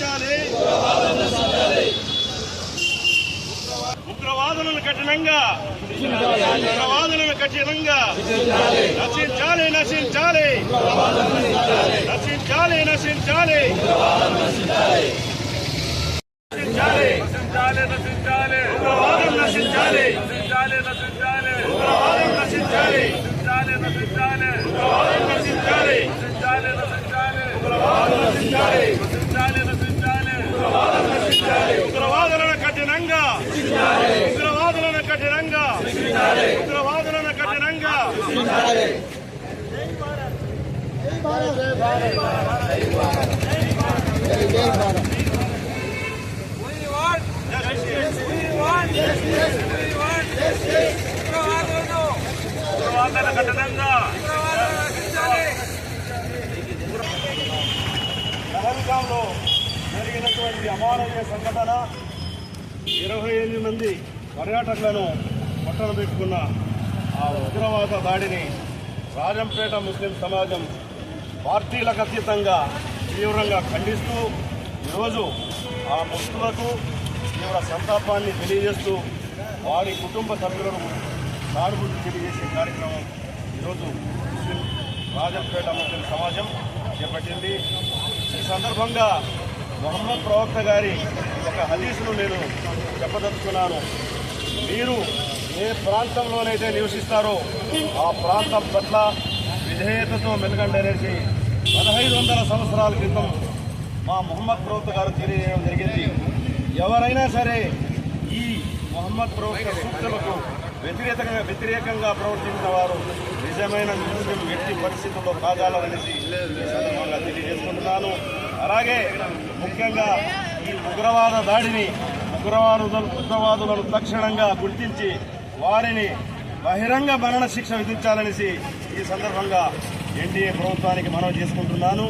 నశించాలి. ఉగ్రవాదులను కఠినంగా నశించాలి. నశించాలి. ఉగ్రవాదం నశించాలి. ఉగ్రవాదులను కఠినంగా పహల్గాంలో జరిగినటువంటి అమానవీయ సంఘటన 28 మంది పర్యాటకులను పట్టణ పెట్టుకున్న ఆ ఉగ్రవాద దాడిని రాజంపేట ముస్లిం సమాజం పార్టీలకు అతీతంగా తీవ్రంగా ఖండిస్తూ ఈరోజు ఆ మృతులకు తీవ్ర సంతాపాన్ని తెలియజేస్తూ వారి కుటుంబ సభ్యులను సానుభూతి తెలియజేసే కార్యక్రమం ఈరోజు ముస్లిం రాజంపేట ముస్లిం సమాజం చేపట్టింది. ఈ సందర్భంగా మొహమ్మద్ ప్రవక్త గారి ఒక హదీసును నేను చెప్పదలుచుకున్నాను. మీరు ఏ ప్రాంతంలోనైతే నివసిస్తారో ఆ ప్రాంతం పట్ల విధేయతతో మెలగండి అనేసి 1500 సంవత్సరాల క్రితం మా మొహమ్మద్ ప్రవక్త గారు తెలియజేయడం జరిగింది. ఎవరైనా సరే ఈ మొహమ్మద్ ప్రవక్త సూచనలకు వ్యతిరేకంగా ప్రవర్తించిన వారు నిజమైన ముస్లిం వ్యక్తి పరిస్థితుల్లో కాగాలనేసి సందర్భంగా తెలియజేసుకుంటున్నాను. అలాగే ముఖ్యంగా ఈ ఉగ్రవాద దాడిని ఉగ్రవాదులను తక్షణంగా గుర్తించి వారిని బహిరంగ మరణ శిక్ష విధించాలనేసి ఈ సందర్భంగా ఎన్డీఏ ప్రభుత్వానికి మనవి చేసుకుంటున్నాను.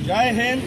జై హింద్.